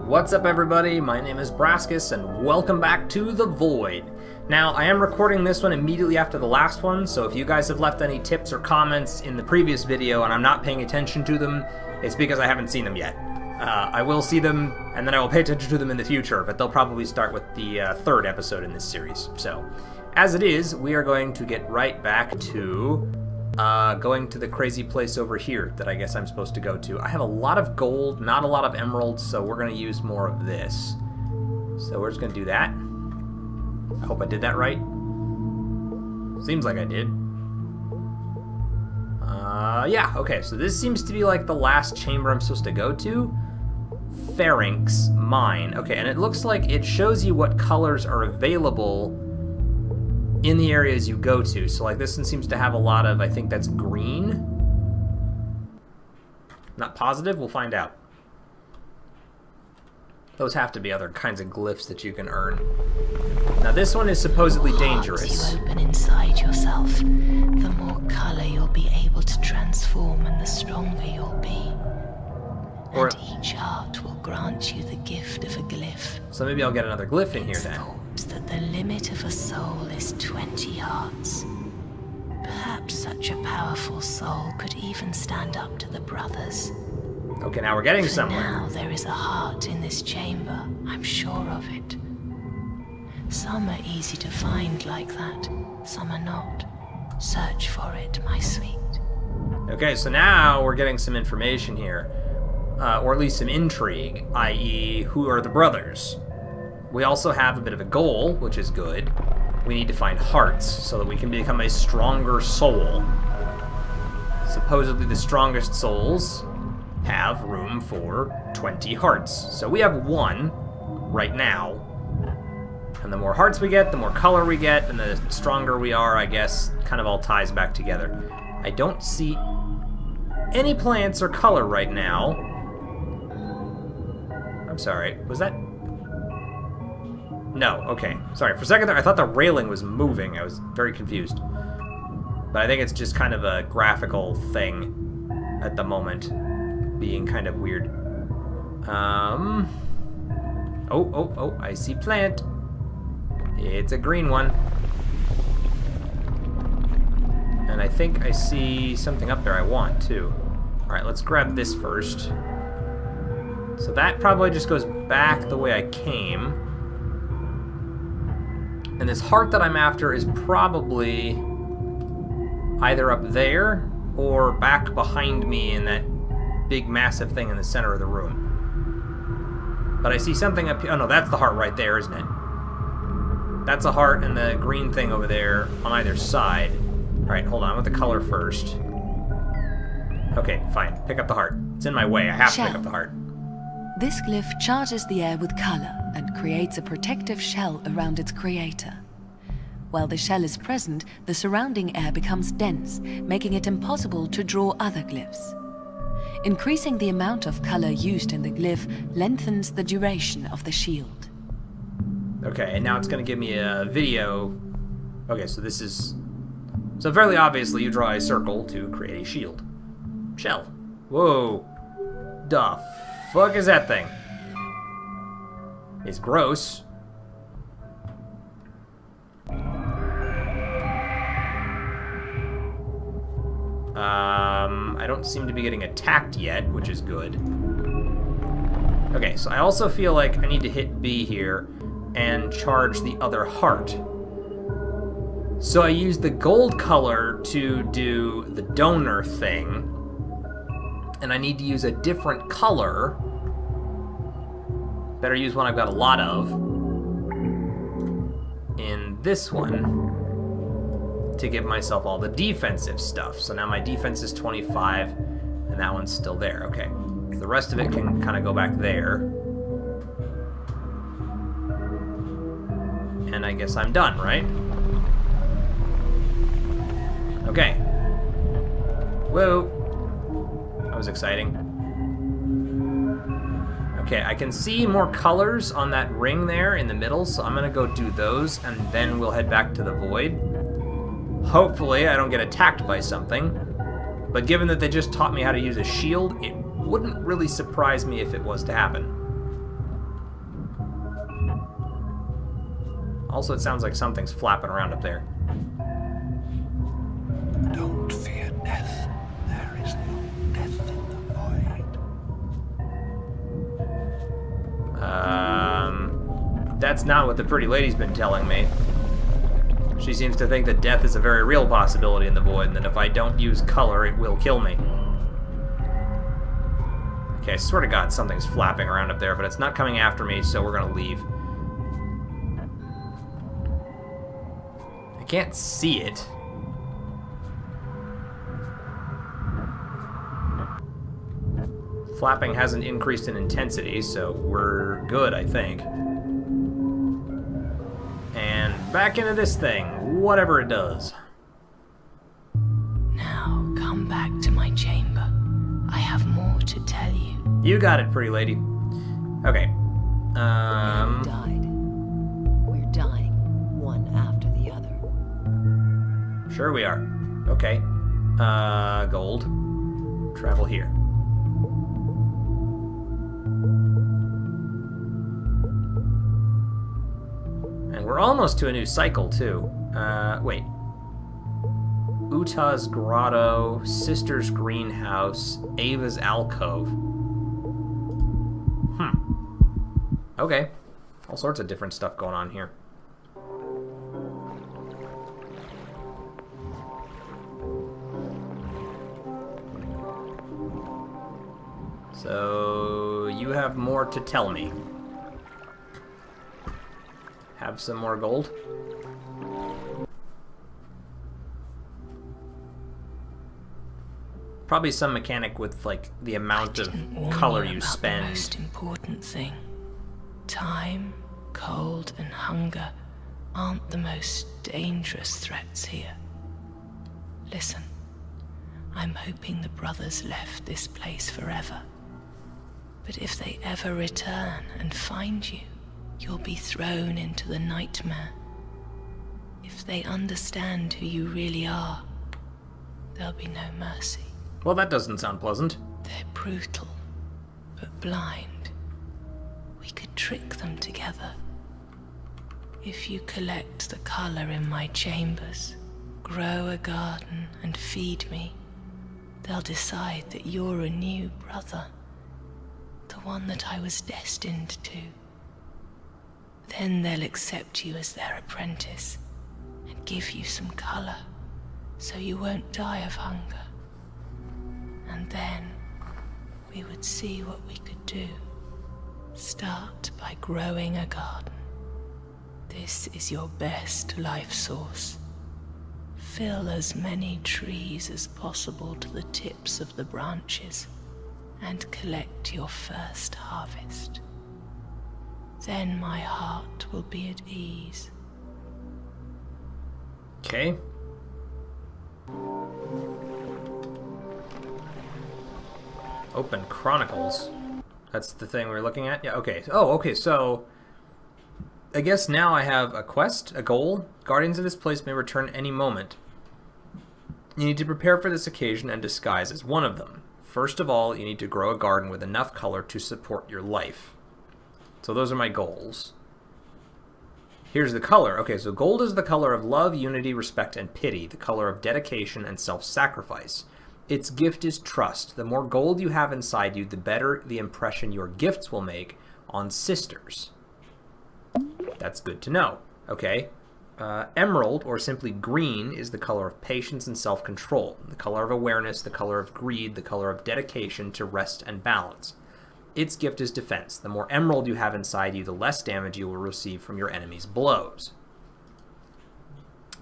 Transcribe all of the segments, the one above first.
What's up, everybody? My name is Brascus, and welcome back to The Void. Now, I am recording this one immediately after the last one, so if you guys have left any tips or comments in the previous video and I'm not paying attention to them, it's because I haven't seen them yet. I will see them, and then I will pay attention to them in the future, but they'll probably start with the third episode in this series. So, as it is, we are going to get right back to going to the crazy place over here that I guess I'm supposed to go to. I have a lot of gold, not a lot of emeralds, so we're going to use more of this. So we're just going to do that. I hope I did that right. Seems like I did. Yeah, okay, so this seems to be like the last chamber I'm supposed to go to. Pharynx Mine. Okay, and it looks like it shows you what colors are available in the areas you go to. So like this one seems to have a lot of, I think that's green. Not positive, we'll find out. Those have to be other kinds of glyphs that you can earn. Now this one is supposedly dangerous. You open inside yourself, the more color you'll be able to transform and the stronger you'll be. And each heart will grant you the gift of a glyph. So maybe I'll get another glyph in here then. That the limit of a soul is 20 hearts. Perhaps such a powerful soul could even stand up to the brothers. Okay, now we're getting somewhere. Now there is a heart in this chamber, I'm sure of it. Some are easy to find like that, some are not. Search for it, my sweet. Okay, so now we're getting some information here. Or at least some intrigue, i.e. who are the brothers? We also have a bit of a goal, which is good. We need to find hearts so that we can become a stronger soul. Supposedly the strongest souls have room for 20 hearts. So we have one right now. And the more hearts we get, the more color we get, and the stronger we are, I guess, kind of all ties back together. I don't see any plants or color right now. I'm sorry, was that... No, okay. Sorry, for a second there, I thought the railing was moving. I was very confused. But I think it's just kind of a graphical thing at the moment, being kind of weird. Oh, I see plant. It's a green one. And I think I see something up there I want, too. Alright, let's grab this first. So that probably just goes back the way I came. And this heart that I'm after is probably either up there or back behind me in that big massive thing in the center of the room. But I see something up here. Oh no, that's the heart right there, isn't it? That's a heart and the green thing over there on either side. Alright, hold on, I want the color first. Okay, fine. Pick up the heart. It's in my way. I have to pick up the heart. This glyph charges the air with color and creates a protective shell around its creator. While the shell is present, the surrounding air becomes dense, making it impossible to draw other glyphs. Increasing the amount of color used in the glyph lengthens the duration of the shield. Okay, and now it's going to give me a video. Okay, so this is... So fairly obviously you draw a circle to create a shield. Shell. Whoa. The fuck is that thing? It's gross. I don't seem to be getting attacked yet, which is good. Okay, so I also feel like I need to hit B here and charge the other heart. So I use the gold color to do the donor thing, and I need to use a different color. Better use one I've got a lot of in this one to give myself all the defensive stuff. So now my defense is 25, and that one's still there. Okay, the rest of it can kind of go back there. And I guess I'm done, right? Okay. Whoa. That was exciting. Okay, I can see more colors on that ring there in the middle, so I'm gonna go do those, and then we'll head back to the void. Hopefully I don't get attacked by something, but given that they just taught me how to use a shield, it wouldn't really surprise me if it was to happen. Also, it sounds like something's flapping around up there. Don't fear death. There is no death in the void. That's not what the pretty lady's been telling me. She seems to think that death is a very real possibility in the void, and that if I don't use color, it will kill me. Okay, I swear to God, something's flapping around up there, but it's not coming after me, so we're gonna leave. I can't see it. Flapping hasn't increased in intensity, so we're good, I think. And back into this thing, whatever it does. Now come back to my chamber. I have more to tell you. You got it, pretty lady. Okay. We died. We're dying, one after the other. Sure we are. Okay. Gold. Travel here. And we're almost to a new cycle, too. Wait. Utah's Grotto, Sister's Greenhouse, Ava's Alcove. Okay. All sorts of different stuff going on here. So, you have more to tell me. Have some more gold? Probably some mechanic with, like, the amount of color you spend. The most important thing. Time, cold, and hunger aren't the most dangerous threats here. Listen, I'm hoping the brothers left this place forever. But if they ever return and find you, you'll be thrown into the nightmare. If they understand who you really are, there'll be no mercy. Well, that doesn't sound pleasant. They're brutal, but blind. We could trick them together. If you collect the color in my chambers, grow a garden, and feed me, they'll decide that you're a new brother, the one that I was destined to. Then they'll accept you as their apprentice and give you some color, so you won't die of hunger. And then we would see what we could do. Start by growing a garden. This is your best life source. Fill as many trees as possible to the tips of the branches and collect your first harvest. Then my heart will be at ease. Okay. Open Chronicles. That's the thing we're looking at? Yeah, okay. Oh, okay, so I guess now I have a quest, a goal. Guardians of this place may return any moment. You need to prepare for this occasion, and disguise as one of them. First of all, you need to grow a garden with enough color to support your life. So those are my goals. Here's the color. Okay, so gold is the color of love, unity, respect, and pity, the color of dedication and self-sacrifice. Its gift is trust. The more gold you have inside you, the better the impression your gifts will make on sisters. That's good to know. Okay. Emerald, or simply green, is the color of patience and self-control, the color of awareness, the color of greed, the color of dedication to rest and balance. Its gift is defense. The more emerald you have inside you, the less damage you will receive from your enemy's blows.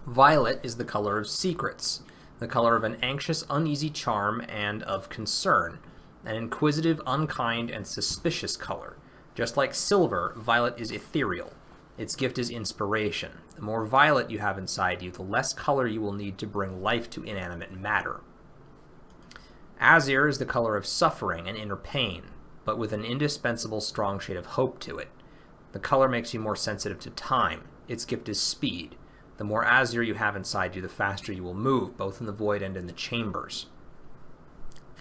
Violet is the color of secrets, the color of an anxious, uneasy charm and of concern, an inquisitive, unkind, and suspicious color. Just like silver, violet is ethereal. Its gift is inspiration. The more violet you have inside you, the less color you will need to bring life to inanimate matter. Azure is the color of suffering and inner pain, but with an indispensable strong shade of hope to it. The color makes you more sensitive to time. Its gift is speed. The more azure you have inside you, the faster you will move, both in the void and in the chambers.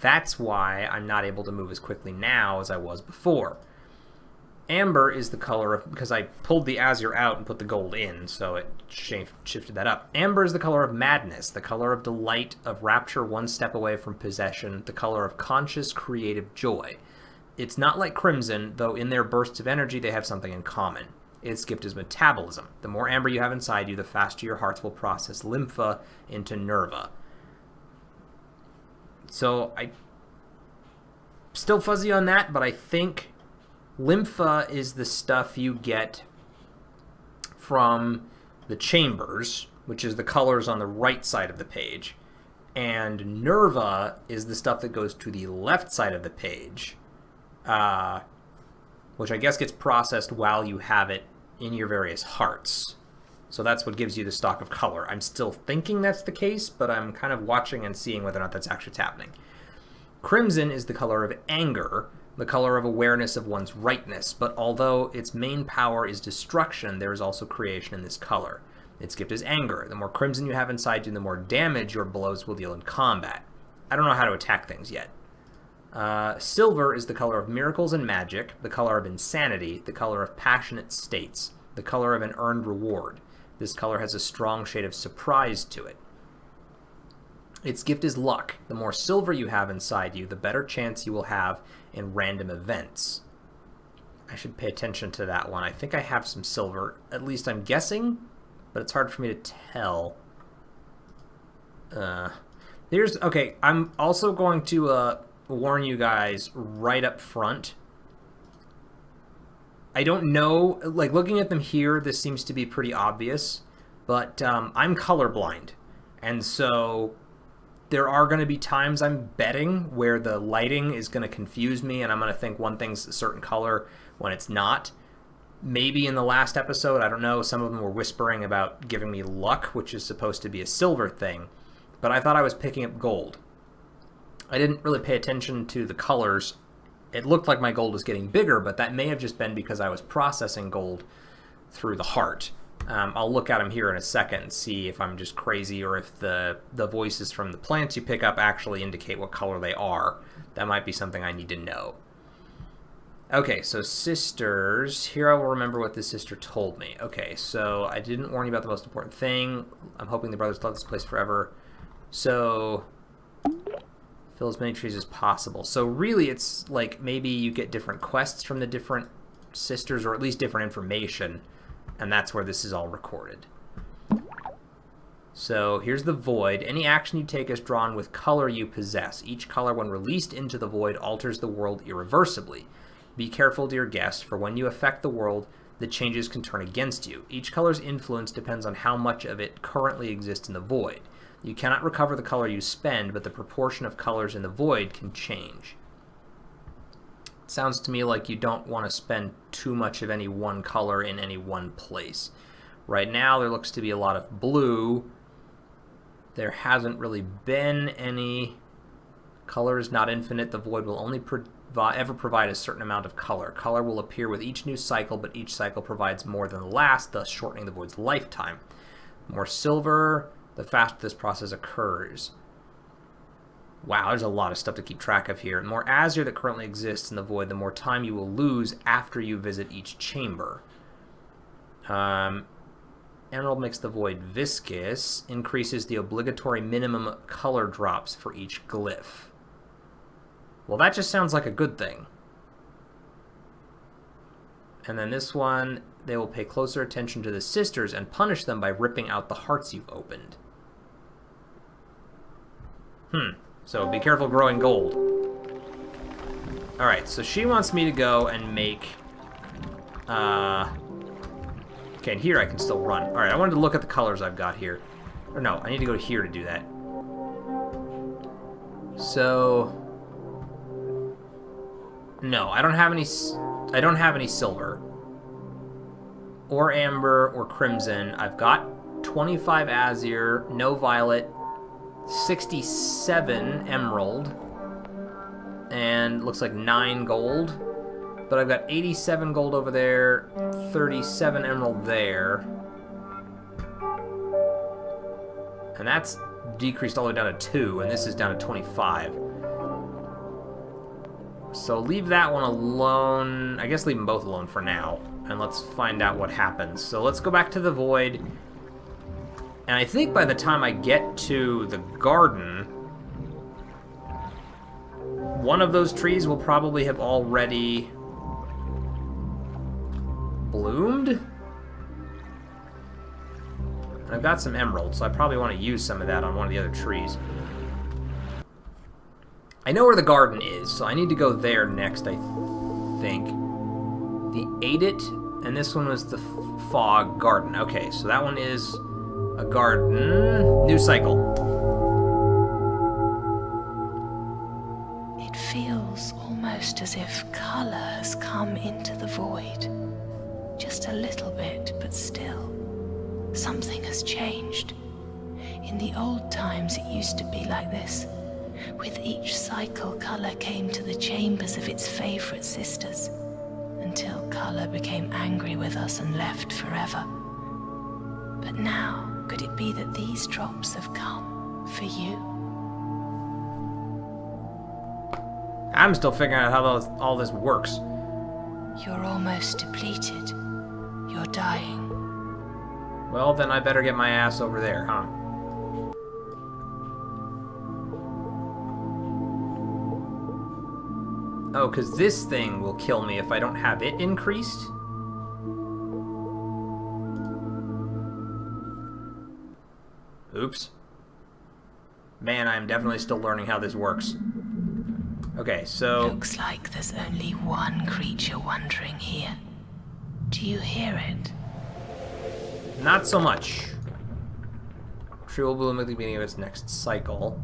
That's why I'm not able to move as quickly now as I was before. Amber is the color of, because I pulled the azure out and put the gold in, so it shifted that up. Amber is the color of madness, the color of delight, of rapture one step away from possession, the color of conscious creative joy. It's not like crimson, though in their bursts of energy they have something in common. Its gift is metabolism. The more amber you have inside you, the faster your hearts will process lympha into nerva. So I still fuzzy on that, but I think lympha is the stuff you get from the chambers, which is the colors on the right side of the page. And nerva is the stuff that goes to the left side of the page, which I guess gets processed while you have it in your various hearts. So that's what gives you the stock of color. I'm still thinking that's the case, but I'm kind of watching and seeing whether or not that's actually happening. Crimson is the color of anger, the color of awareness of one's rightness, but although its main power is destruction, there is also creation in this color. Its gift is anger. The more crimson you have inside you, the more damage your blows will deal in combat. I don't know how to attack things yet. Silver is the color of miracles and magic, the color of insanity, the color of passionate states, the color of an earned reward. This color has a strong shade of surprise to it. Its gift is luck. The more silver you have inside you, the better chance you will have in random events. I should pay attention to that one. I think I have some silver. At least I'm guessing, but it's hard for me to tell. Okay, I'm also going to warn you guys right up front. I don't know, like looking at them here, this seems to be pretty obvious, but I'm colorblind, and so there are going to be times I'm betting where the lighting is going to confuse me and I'm going to think one thing's a certain color when it's not. Maybe in the last episode, I don't know, some of them were whispering about giving me luck, which is supposed to be a silver thing, but I thought I was picking up gold. I didn't really pay attention to the colors. It looked like my gold was getting bigger, but that may have just been because I was processing gold through the heart. I'll look at them here in a second and see if I'm just crazy or if the voices from the plants you pick up actually indicate what color they are. That might be something I need to know. Okay, so sisters. Here I will remember what this sister told me. Okay, so I didn't warn you about the most important thing. I'm hoping the brothers love this place forever. So fill as many trees as possible. So really it's like maybe you get different quests from the different sisters, or at least different information, and that's where this is all recorded. So here's the void. Any action you take is drawn with color you possess. Each color, when released into the void, alters the world irreversibly. Be careful, dear guest, for when you affect the world, the changes can turn against you. Each color's influence depends on how much of it currently exists in the void. You cannot recover the color you spend, but the proportion of colors in the void can change. Sounds to me like you don't want to spend too much of any one color in any one place. Right now there looks to be a lot of blue. There hasn't really been any. Color is not infinite. The void will only ever provide a certain amount of color. Color will appear with each new cycle, but each cycle provides more than the last, thus shortening the void's lifetime. More silver, the faster this process occurs. Wow, there's a lot of stuff to keep track of here. The more azure that currently exists in the void, the more time you will lose after you visit each chamber. Emerald makes the void viscous, increases the obligatory minimum color drops for each glyph. Well, that just sounds like a good thing. And then this one, they will pay closer attention to the sisters and punish them by ripping out the hearts you've opened. So be careful growing gold. Alright, so she wants me to go and make... Okay, and here I can still run. Alright, I wanted to look at the colors I've got here. Or no, I need to go here to do that. So... No, I don't have any silver. Or amber or crimson. I've got 25 azure, no violet, 67 emerald, and looks like 9 gold. But I've got 87 gold over there, 37 emerald there. And that's decreased all the way down to 2, and this is down to 25. So leave that one alone. I guess leave them both alone for now. And let's find out what happens. So let's go back to the void. And I think by the time I get to the garden, one of those trees will probably have already bloomed. And I've got some emeralds, so I probably want to use some of that on one of the other trees. I know where the garden is, so I need to go there next, I think. The ate it, and this one was the fog garden. Okay, so that one is a garden. New cycle. It feels almost as if color has come into the void. Just a little bit, but still. Something has changed. In the old times, it used to be like this. With each cycle, color came to the chambers of its favorite sisters, until color became angry with us and left forever. But now, could it be that these drops have come for you? I'm still figuring out how all this works. You're almost depleted. You're dying. Well, then I better get my ass over there, huh? Oh, because this thing will kill me if I don't have it increased? Oops. Man, I'm definitely still learning how this works. Okay, so... Looks like there's only one creature wandering here. Do you hear it? Not so much. Tree will bloom at the beginning of its next cycle.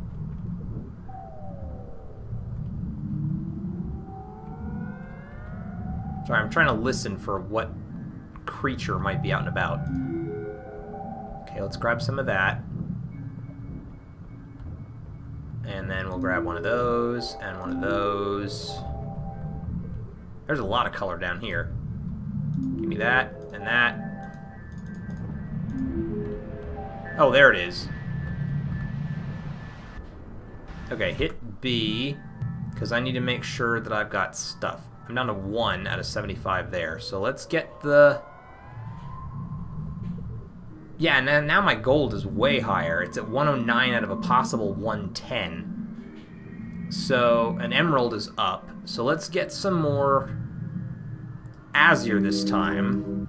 Sorry, I'm trying to listen for what creature might be out and about. Okay, let's grab some of that. And then we'll grab one of those, and one of those. There's a lot of color down here. Give me that, and that. Oh, there it is. Okay, hit B, because I need to make sure that I've got stuff. I'm down to 1 out of 75 there, so let's get the... Yeah, and now my gold is way higher. It's at 109 out of a possible 110. So, an emerald is up. So let's get some more azure this time.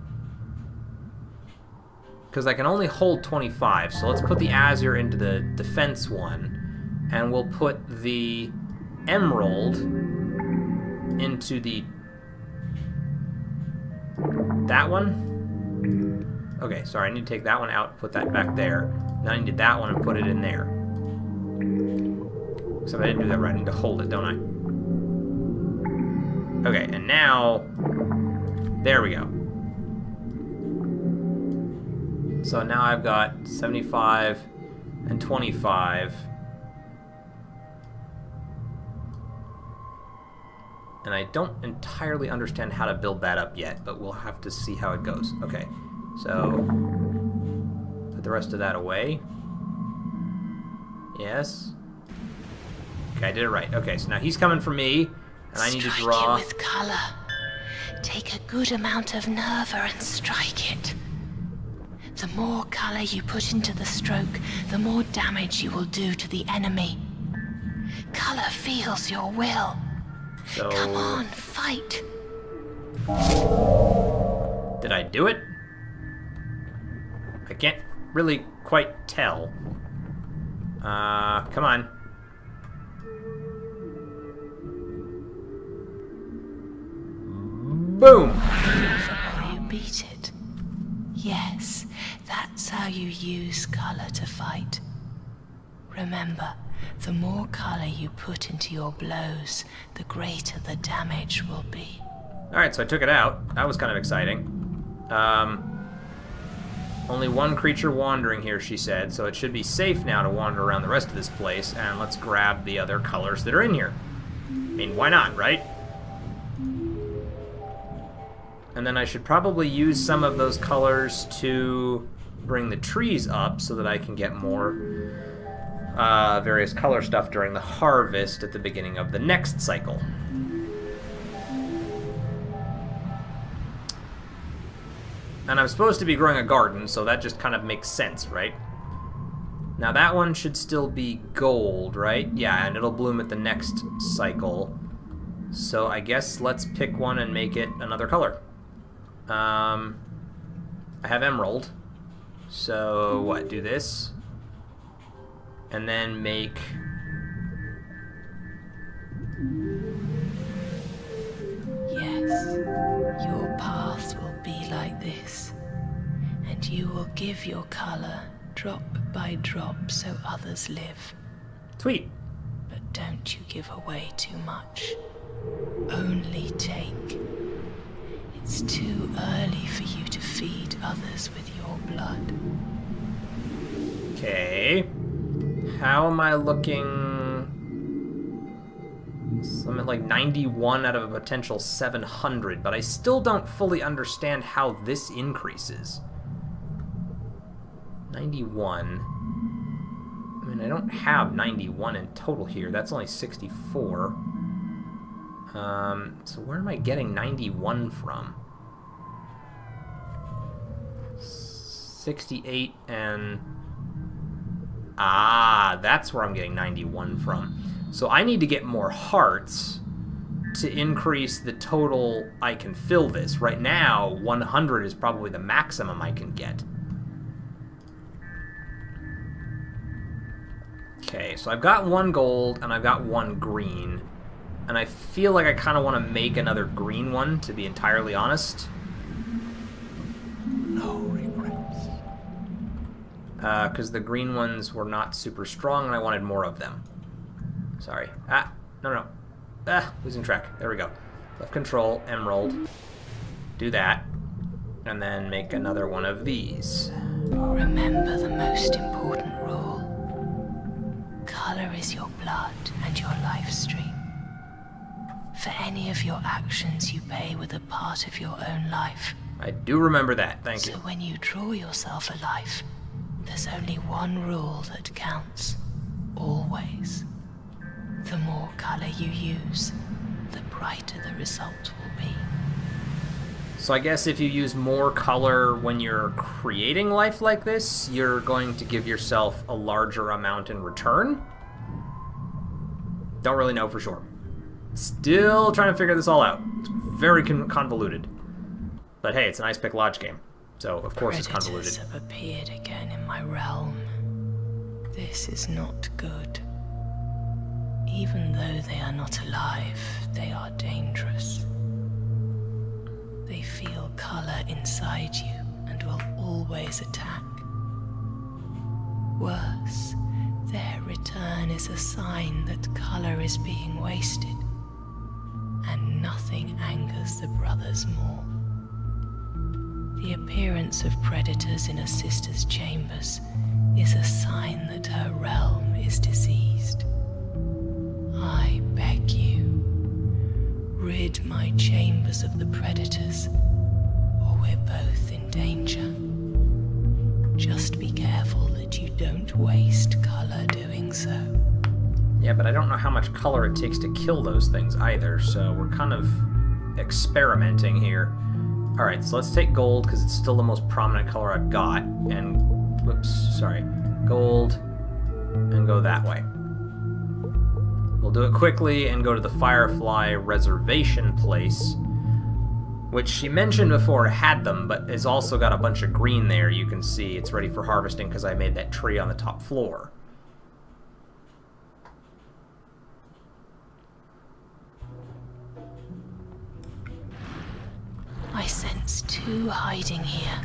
Because I can only hold 25, so let's put the azure into the defense one. And we'll put the emerald into the... that one? Okay, sorry, I need to take that one out and put that back there. Now I need that one and put it in there. Except I didn't do that right, I need to hold it, don't I? Okay, and now... there we go. So now I've got 75 and 25. And I don't entirely understand how to build that up yet, but we'll have to see how it goes. Okay, so put the rest of that away. Yes. Okay, I did it right. Okay, so now he's coming for me, and I need to draw. Strike it with color. Take a good amount of nerva and strike it. The more color you put into the stroke, the more damage you will do to the enemy. Color feels your will. So, come on, fight. Did I do it? I can't really quite tell. Come on. Boom! Or you beat it. Yes, that's how you use color to fight. Remember, the more color you put into your blows, the greater the damage will be. Alright, so I took it out. That was kind of exciting. Only one creature wandering here, she said, so it should be safe now to wander around the rest of this place, and let's grab the other colors that are in here. I mean, why not, right? And then I should probably use some of those colors to bring the trees up so that I can get more various color stuff during the harvest at the beginning of the next cycle. And I'm supposed to be growing a garden, so that just kind of makes sense, right? Now that one should still be gold, right? Yeah, and it'll bloom at the next cycle. So I guess let's pick one and make it another color. I have emerald. So what, do this? And then make... Yes, your path will be like this, and you will give your color drop by drop so others live. Sweet. But don't you give away too much. Only take. It's too early for you to feed others with your blood. Okay. How am I looking? So I'm at like 91 out of a potential 700, but I still don't fully understand how this increases. 91. I mean, I don't have 91 in total here. That's only 64. So where am I getting 91 from? 68 and... Ah, that's where I'm getting 91 from. So I need to get more hearts to increase the total I can fill this. Right now, 100 is probably the maximum I can get. Okay, so I've got one gold and I've got one green. And I feel like I kind of want to make another green one, to be entirely honest. No regrets. Because the green ones were not super strong and I wanted more of them. Sorry. Ah, no. Ah, losing track. There we go. Left control, emerald. Do that. And then make another one of these. Remember the most important rule. Color is your blood and your life stream. For any of your actions, you pay with a part of your own life. I do remember that, thank you. So when you draw yourself a life, there's only one rule that counts. Always. The more color you use, the brighter the result will be. So I guess if you use more color when you're creating life like this, you're going to give yourself a larger amount in return? Don't really know for sure. Still trying to figure this all out. It's very convoluted. But hey, it's an Ice Pick Lodge game, so of course it's convoluted. Predators have appeared again in my realm. This is not good. Even though they are not alive, they are dangerous. They feel color inside you and will always attack. Worse, their return is a sign that color is being wasted. And nothing angers the brothers more. The appearance of predators in a sister's chambers is a sign that her realm is diseased. I beg you, rid my chambers of the predators, or we're both in danger. Just be careful that you don't waste color doing so. Yeah, but I don't know how much color it takes to kill those things either, so we're kind of experimenting here. Alright, so let's take gold, because it's still the most prominent color I've got, and, whoops, sorry, gold, and go that way. We'll do it quickly and go to the Firefly Reservation place, which she mentioned before had them, but has also got a bunch of green there. You can see it's ready for harvesting because I made that tree on the top floor. I sense two hiding here.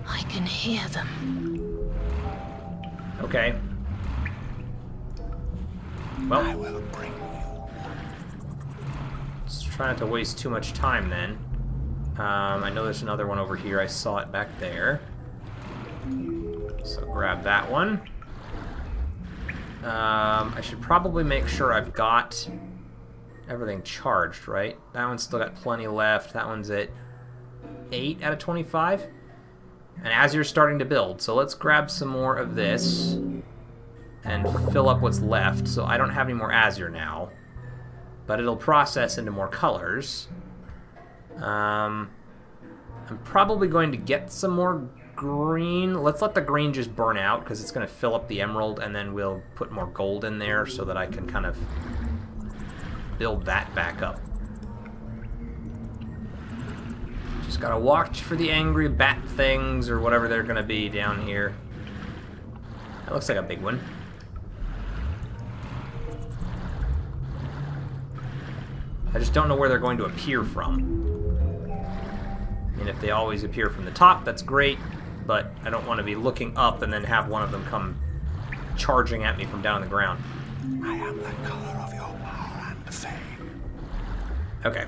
I can hear them. Okay. Well, I will bring you. just try not to waste too much time then. I know there's another one over here. I saw it back there. So grab that one. I should probably make sure I've got everything charged, right? That one's still got plenty left. That one's at 8 out of 25. And as you're starting to build, so let's grab some more of this and fill up what's left. So I don't have any more azure now, but it'll process into more colors. I'm probably going to get some more green. Let's let the green just burn out because it's going to fill up the emerald, and then we'll put more gold in there so that I can kind of build that back up. Just gotta watch for the angry bat things or whatever they're gonna be down here. That looks like a big one. I just don't know where they're going to appear from. I mean, if they always appear from the top, that's great, but I don't want to be looking up and then have one of them come charging at me from down the ground. I am the color of your power and fame. Okay.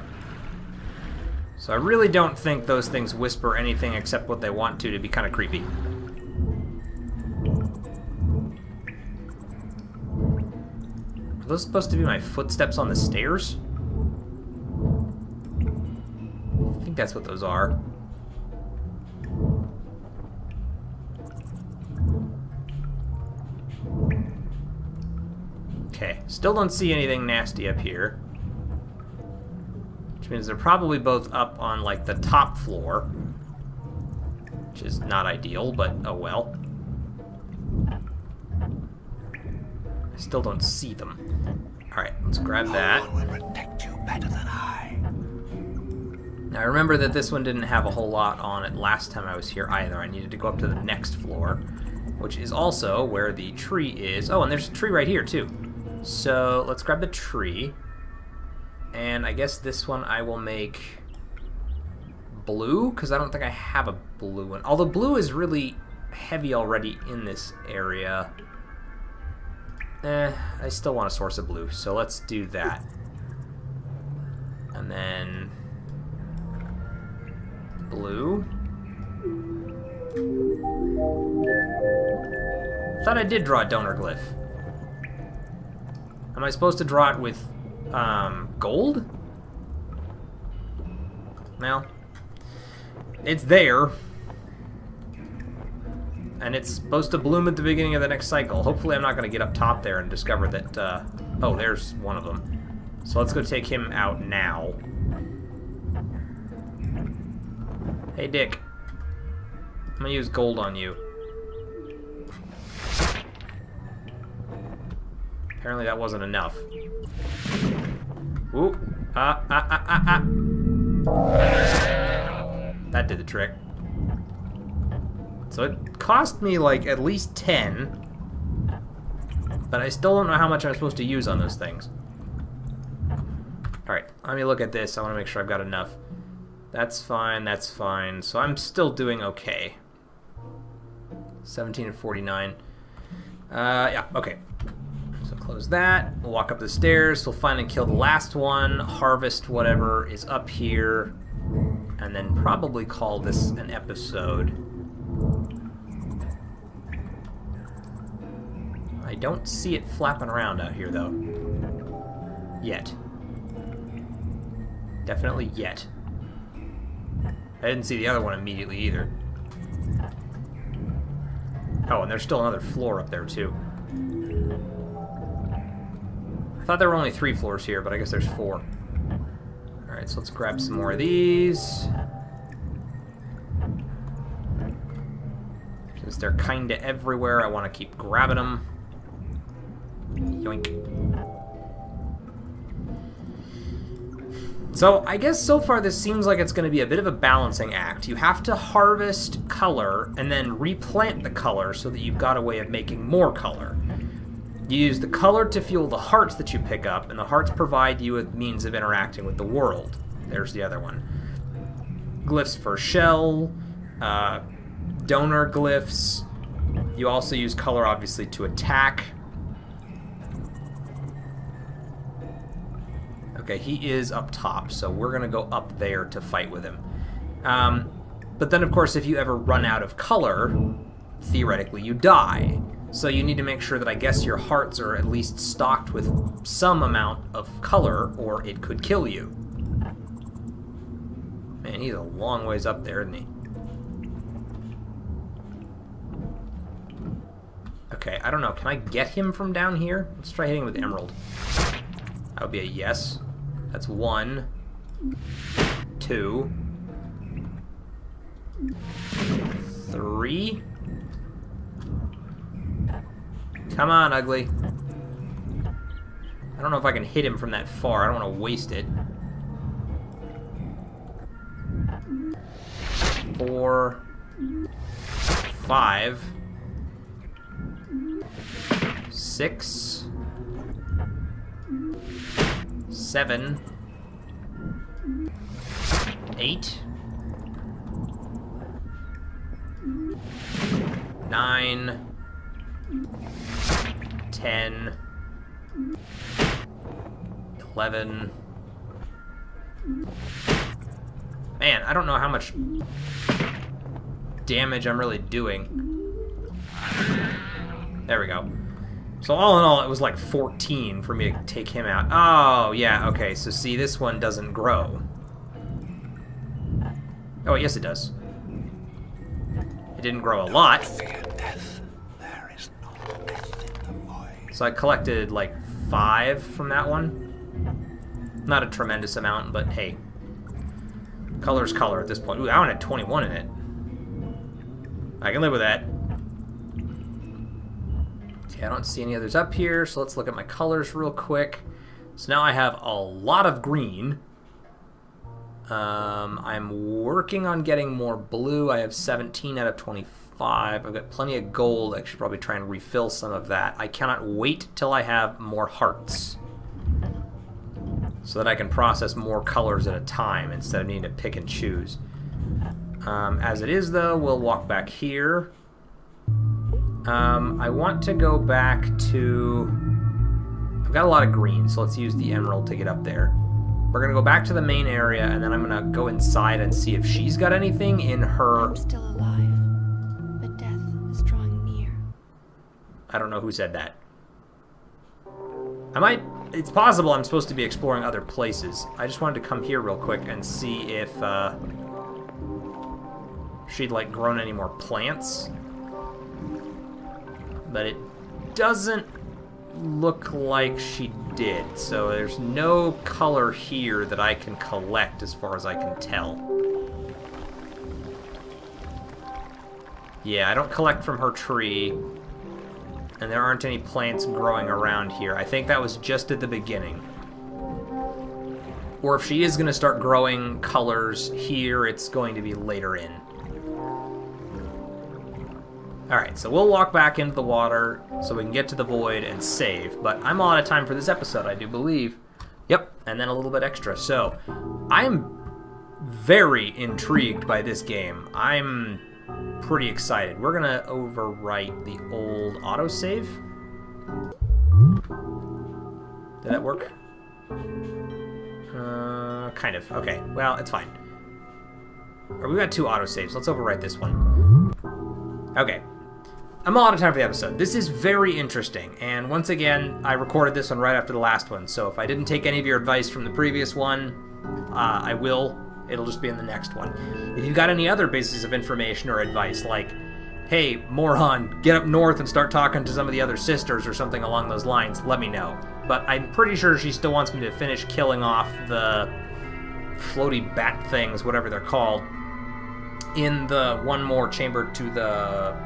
So I really don't think those things whisper anything except what they want to be kind of creepy. Are those supposed to be my footsteps on the stairs? I think that's what those are. Okay, still don't see anything nasty up here. Which means they're probably both up on, like, the top floor. Which is not ideal, but oh well. I still don't see them. Alright, let's grab that. No one will protect you better than I. Now, I remember that this one didn't have a whole lot on it last time I was here either. I needed to go up to the next floor, which is also where the tree is. Oh, and there's a tree right here, too. So, let's grab the tree. And I guess this one I will make blue, because I don't think I have a blue one. Although blue is really heavy already in this area. I still want a source of blue, so let's do that. And then blue. Thought I did draw a donor glyph. Am I supposed to draw it with gold? Well, it's there. And it's supposed to bloom at the beginning of the next cycle. Hopefully I'm not going to get up top there and discover that, oh, there's one of them. So let's go take him out now. Hey, Dick. I'm going to use gold on you. Apparently that wasn't enough. Ooh. That did the trick. So it cost me, like, at least 10. But I still don't know how much I'm supposed to use on those things. Alright, let me look at this. I want to make sure I've got enough. That's fine, that's fine. So I'm still doing okay. 17 and 49. Yeah, okay. So close that. We'll walk up the stairs. We'll find and kill the last one. Harvest whatever is up here. And then probably call this an episode. I don't see it flapping around out here, though. Yet. Definitely yet. I didn't see the other one immediately either. Oh, and there's still another floor up there, too. I thought there were only 3 floors here, but I guess there's 4. Alright, so let's grab some more of these. Since they're kinda everywhere, I want to keep grabbing them. Yoink. So, I guess so far this seems like it's going to be a bit of a balancing act. You have to harvest color and then replant the color so that you've got a way of making more color. You use the color to fuel the hearts that you pick up, and the hearts provide you with means of interacting with the world. There's the other one. Glyphs for shell, donor glyphs. You also use color, obviously, to attack. Okay, he is up top, so we're going to go up there to fight with him. But then, of course, if you ever run out of color, theoretically, you die. So you need to make sure that I guess your hearts are at least stocked with some amount of color, or it could kill you. Man, he's a long ways up there, isn't he? Okay, I don't know. Can I get him from down here? Let's try hitting him with emerald. That would be a yes. That's 1, 2. 3. Come on, ugly. I don't know if I can hit him from that far. I don't want to waste it. 4, 5, 6, 7, 8, 9, 10, 11. Man, I don't know how much damage I'm really doing. There we go. So all in all, it was like 14 for me to take him out. Oh, yeah, okay. So see, this one doesn't grow. Oh, yes it does. It didn't grow a lot. Fear death. There is no death in the void. So I collected like 5 from that one. Not a tremendous amount, but hey. Color's color at this point. Ooh, that one had 21 in it. I can live with that. Okay, I don't see any others up here, so let's look at my colors real quick. So now I have a lot of green. I'm working on getting more blue. I have 17 out of 25. I've got plenty of gold. I should probably try and refill some of that. I cannot wait till I have more hearts, so that I can process more colors at a time instead of needing to pick and choose. As it is, though, we'll walk back here. I want to go back to... I've got a lot of green, so let's use the emerald to get up there. We're going to go back to the main area, and then I'm going to go inside and see if she's got anything in her... I'm still alive, but death is drawing near. I don't know who said that. It's possible I'm supposed to be exploring other places. I just wanted to come here real quick and see if she'd like grown any more plants. But it doesn't look like she did. So there's no color here that I can collect as far as I can tell. Yeah, I don't collect from her tree. And there aren't any plants growing around here. I think that was just at the beginning. Or if she is going to start growing colors here, it's going to be later in. Alright, so we'll walk back into the water so we can get to the void and save. But I'm all out of time for this episode, I do believe. Yep, and then a little bit extra. So, I'm very intrigued by this game. I'm pretty excited. We're gonna overwrite the old autosave. Did that work? Kind of. Okay, well, it's fine. We've got 2 autosaves. Let's overwrite this one. Okay. I'm all out of time for the episode. This is very interesting, and once again, I recorded this one right after the last one, so if I didn't take any of your advice from the previous one, I will. It'll just be in the next one. If you've got any other pieces of information or advice, like, hey, moron, get up north and start talking to some of the other sisters or something along those lines, let me know. But I'm pretty sure she still wants me to finish killing off the floaty bat things, whatever they're called, in the one more chamber to the,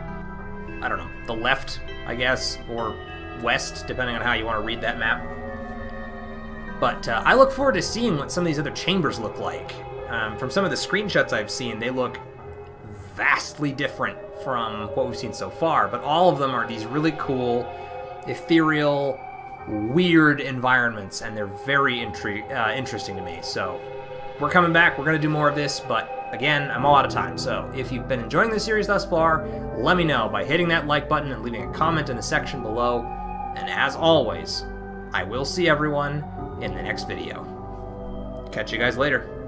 I don't know, the left, I guess, or west, depending on how you want to read that map. But I look forward to seeing what some of these other chambers look like. From some of the screenshots I've seen, they look vastly different from what we've seen so far, but all of them are these really cool, ethereal, weird environments, and they're very interesting to me. So we're coming back, we're going to do more of this, but again, I'm all out of time. So if you've been enjoying this series thus far, let me know by hitting that like button and leaving a comment in the section below. And as always, I will see everyone in the next video. Catch you guys later.